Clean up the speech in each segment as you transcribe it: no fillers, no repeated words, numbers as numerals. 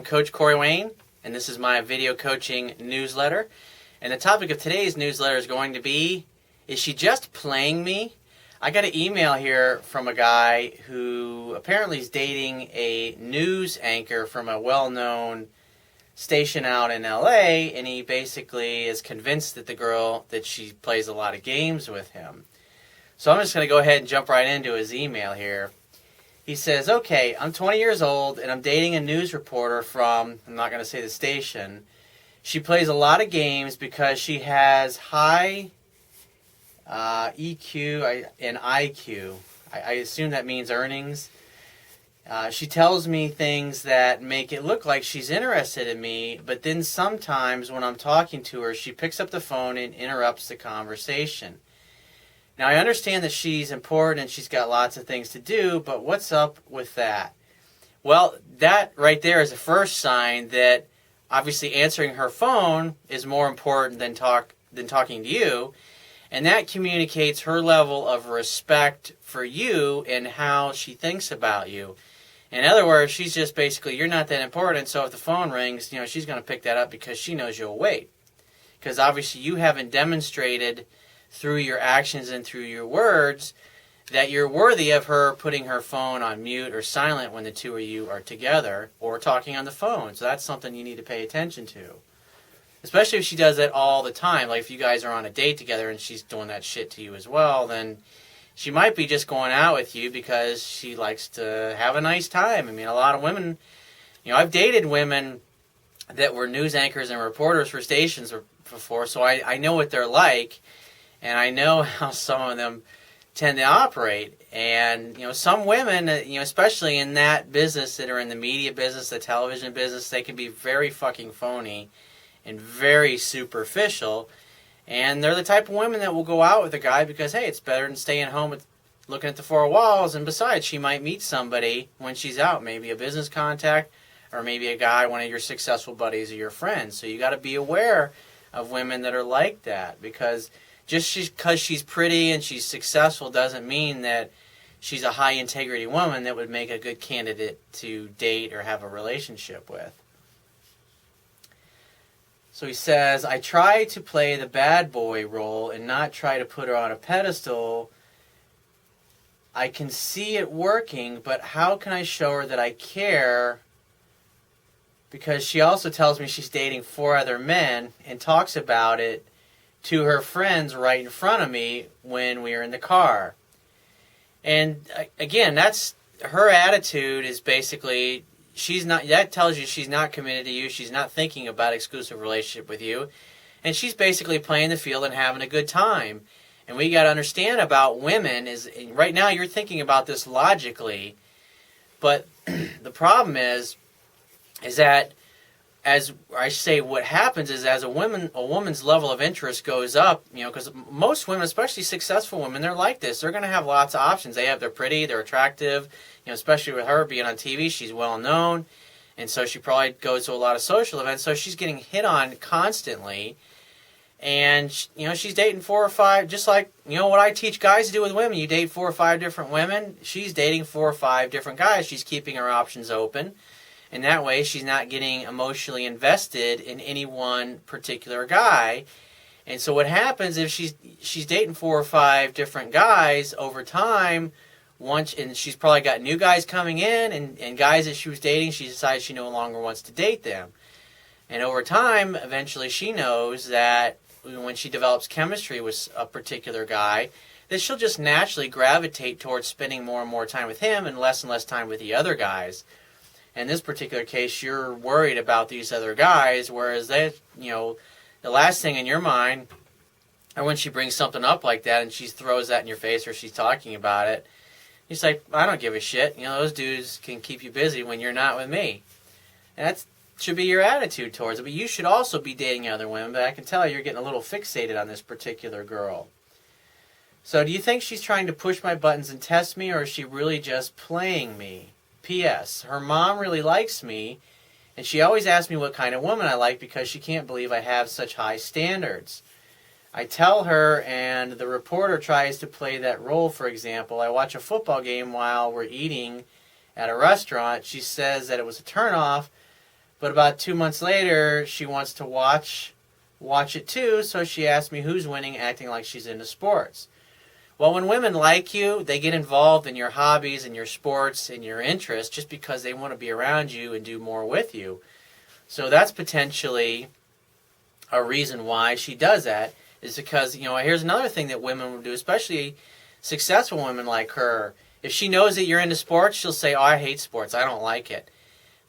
Coach Corey Wayne, and this is my video coaching newsletter. And the topic of today's newsletter is going to be, is she just playing me? I got an email here from a guy who apparently is dating a news anchor from a well-known station out in LA, and he basically is convinced that she plays a lot of games with him. So I'm just going to go ahead and jump right into his email here. He says, okay, I'm 20 years old and I'm dating a news reporter from, I'm not going to say the station. She plays a lot of games because she has high EQ and IQ. I assume that means earnings. She tells me things that make it look like she's interested in me, but then sometimes when I'm talking to her, she picks up the phone and interrupts the conversation. Now, I understand that she's important and she's got lots of things to do, but what's up with that? Well, that right there is the first sign that obviously answering her phone is more important than talking to you, and that communicates her level of respect for you and how she thinks about you. In other words, she's just basically, you're not that important, so if the phone rings, she's going to pick that up because she knows you'll wait. Because obviously you haven't demonstrated through your actions and through your words that you're worthy of her putting her phone on mute or silent when the two of you are together or talking on the phone. So that's something you need to pay attention to. Especially if she does that all the time. Like if you guys are on a date together and she's doing that shit to you as well, then she might be just going out with you because she likes to have a nice time. I mean, a lot of women, I've dated women that were news anchors and reporters for stations before, so I know what they're like. And I know how some of them tend to operate. And, some women, especially in that business that are in the media business, the television business, they can be very fucking phony and very superficial. And they're the type of women that will go out with a guy because, hey, it's better than staying home looking at the four walls. And besides, she might meet somebody when she's out, maybe a business contact or maybe a guy, one of your successful buddies or your friends. So you got to be aware of women that are like that, because just because she's pretty and she's successful doesn't mean that she's a high-integrity woman that would make a good candidate to date or have a relationship with. So he says, I try to play the bad boy role and not try to put her on a pedestal. I can see it working, but how can I show her that I care? Because she also tells me she's dating 4 other men and talks about it to her friends right in front of me when we are in the car. And again, that's her attitude is basically, that tells you she's not committed to you, she's not thinking about exclusive relationship with you, and she's basically playing the field and having a good time. And we got to understand about women is, right now you're thinking about this logically, but the problem is that, as I say, what happens is as a woman's level of interest goes up, because most women, especially successful women, they're like this. They're going to have lots of options. They're pretty, they're attractive, especially with her being on TV, she's well known, and so she probably goes to a lot of social events, so she's getting hit on constantly, and she's dating 4 or 5, just like, what I teach guys to do with women. You date 4 or 5 different women, she's dating 4 or 5 different guys. She's keeping her options open. And that way, she's not getting emotionally invested in any one particular guy. And so what happens if she's dating 4 or 5 different guys over time, and she's probably got new guys coming in, and guys that she was dating, she decides she no longer wants to date them. And over time, eventually she knows that when she develops chemistry with a particular guy, that she'll just naturally gravitate towards spending more and more time with him and less time with the other guys. In this particular case, you're worried about these other guys, whereas the last thing in your mind, or when she brings something up like that and she throws that in your face or she's talking about it, you're just like, I don't give a shit. Those dudes can keep you busy when you're not with me. And that should be your attitude towards it. But you should also be dating other women, but I can tell you're getting a little fixated on this particular girl. So do you think she's trying to push my buttons and test me, or is she really just playing me? P.S. Her mom really likes me, and she always asks me what kind of woman I like because she can't believe I have such high standards. I tell her, and the reporter tries to play that role. For example, I watch a football game while we're eating at a restaurant. She says that it was a turnoff, But about 2 months later, she wants to watch it too, so she asked me who's winning, acting like she's into sports. Well, when women like you, they get involved in your hobbies and your sports and your interests just because they want to be around you and do more with you. So that's potentially a reason why she does that, is because, here's another thing that women will do, especially successful women like her. If she knows that you're into sports, she'll say, oh, I hate sports, I don't like it.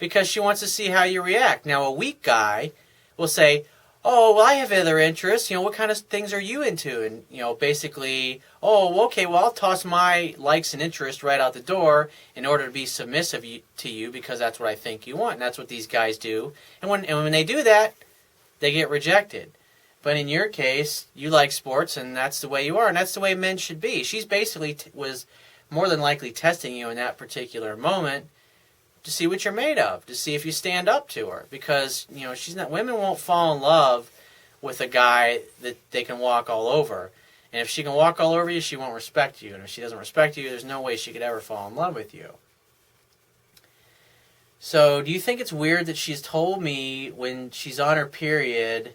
Because she wants to see how you react. Now, a weak guy will say, oh, well, I have other interests. What kind of things are you into? And, basically, oh, okay, well, I'll toss my likes and interests right out the door in order to be submissive to you because that's what I think you want. And that's what these guys do. And when they do that, they get rejected. But in your case, you like sports, and that's the way you are, and that's the way men should be. She's basically was more than likely testing you in that particular moment to see what you're made of, to see if you stand up to her. Because, women won't fall in love with a guy that they can walk all over. And if she can walk all over you, she won't respect you. And if she doesn't respect you, there's no way she could ever fall in love with you. So, do you think it's weird that she's told me when she's on her period,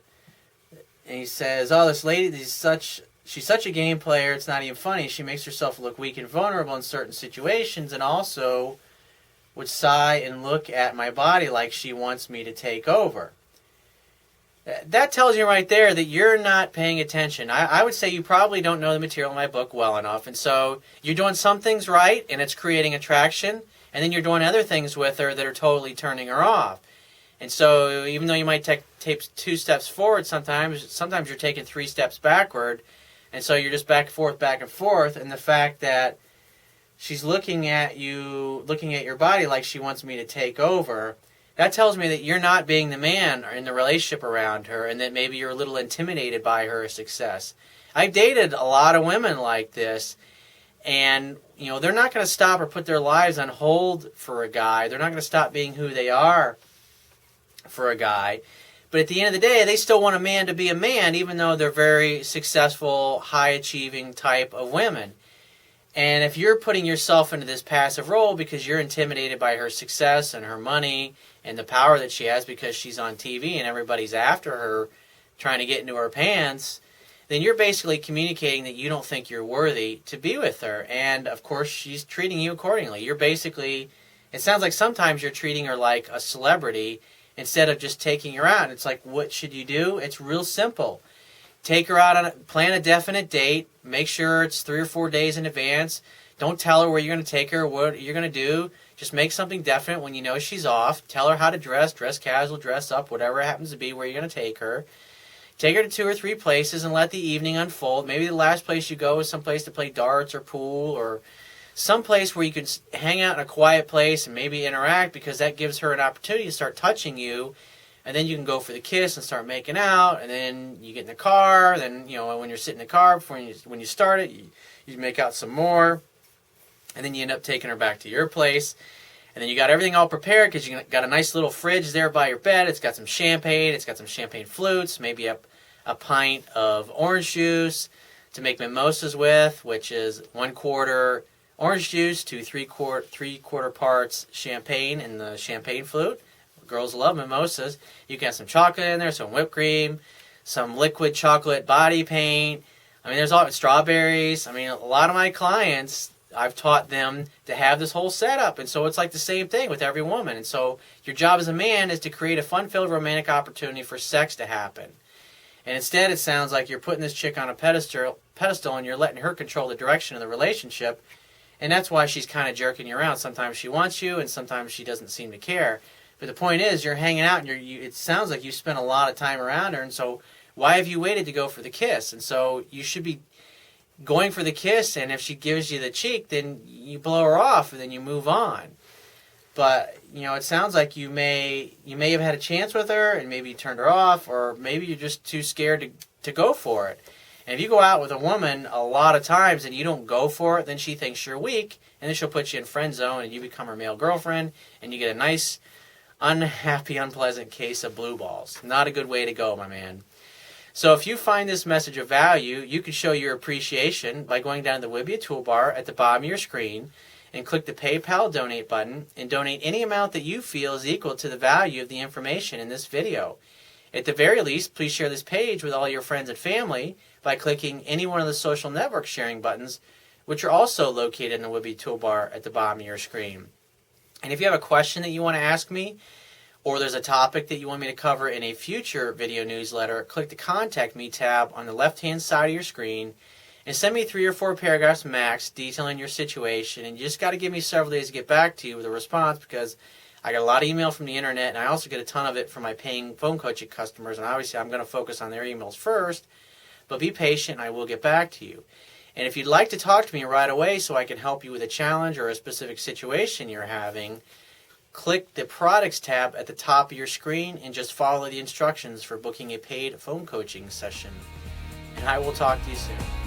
and he says, oh, this lady, she's such a game player, it's not even funny. She makes herself look weak and vulnerable in certain situations, and also would sigh and look at my body like she wants me to take over. That tells you right there that you're not paying attention. I would say you probably don't know the material in my book well enough, and so you're doing some things right, and it's creating attraction, and then you're doing other things with her that are totally turning her off. And so even though you might take 2 steps forward sometimes you're taking 3 steps backward, and so you're just back and forth, and the fact that she's looking at your body like she wants me to take over, that tells me that you're not being the man in the relationship around her, and that maybe you're a little intimidated by her success. I've dated a lot of women like this, and they're not going to stop or put their lives on hold for a guy. They're not going to stop being who they are for a guy. But at the end of the day, they still want a man to be a man, even though they're very successful, high-achieving type of women. And if you're putting yourself into this passive role because you're intimidated by her success and her money and the power that she has because she's on TV and everybody's after her trying to get into her pants, then you're basically communicating that you don't think you're worthy to be with her. And, of course, she's treating you accordingly. It sounds like sometimes you're treating her like a celebrity instead of just taking her out. It's like, what should you do? It's real simple. Take her out plan a definite date. Make sure it's 3 or 4 days in advance. Don't tell her where you're going to take her, what you're going to do. Just make something definite when you know she's off. Tell her how to dress casual, dress up, whatever it happens to be where you're going to take her. Take her to 2 or 3 places and let the evening unfold. Maybe the last place you go is someplace to play darts or pool, or someplace where you can hang out in a quiet place and maybe interact, because that gives her an opportunity to start touching you. And then you can go for the kiss and start making out, and then you get in the car. Then, when you're sitting in the car, when you start it, you make out some more. And then you end up taking her back to your place. And then you got everything all prepared because you got a nice little fridge there by your bed. It's got some champagne. It's got some champagne flutes, maybe a pint of orange juice to make mimosas with, which is 1/4 orange juice to 3/4 parts champagne in the champagne flute. Girls love mimosas. You can have some chocolate in there, some whipped cream, some liquid chocolate body paint. There's all strawberries. A lot of my clients, I've taught them to have this whole setup. And so it's like the same thing with every woman. And so your job as a man is to create a fun-filled romantic opportunity for sex to happen. And instead it sounds like you're putting this chick on a pedestal and you're letting her control the direction of the relationship. And that's why she's kind of jerking you around. Sometimes she wants you and sometimes she doesn't seem to care. But the point is, you're hanging out, and it sounds like you spent a lot of time around her, and so why have you waited to go for the kiss? And so you should be going for the kiss, and if she gives you the cheek, then you blow her off, and then you move on. But, it sounds like you may have had a chance with her, and maybe you turned her off, or maybe you're just too scared to go for it. And if you go out with a woman a lot of times and you don't go for it, then she thinks you're weak, and then she'll put you in friend zone, and you become her male girlfriend, and you get a nice, unhappy, unpleasant case of blue balls. Not a good way to go, my man. So if you find this message of value, you can show your appreciation by going down to the Wibiya toolbar at the bottom of your screen and click the PayPal donate button and donate any amount that you feel is equal to the value of the information in this video. At the very least, please share this page with all your friends and family by clicking any one of the social network sharing buttons, which are also located in the Would-Be toolbar at the bottom of your screen. And if you have a question that you want to ask me, or there's a topic that you want me to cover in a future video newsletter, click the Contact Me tab on the left-hand side of your screen and send me 3 or 4 paragraphs max detailing your situation. And you just got to give me several days to get back to you with a response, because I got a lot of email from the internet, and I also get a ton of it from my paying phone coaching customers, and obviously I'm going to focus on their emails first, but be patient and I will get back to you. And if you'd like to talk to me right away so I can help you with a challenge or a specific situation you're having, click the Products tab at the top of your screen and just follow the instructions for booking a paid phone coaching session. And I will talk to you soon.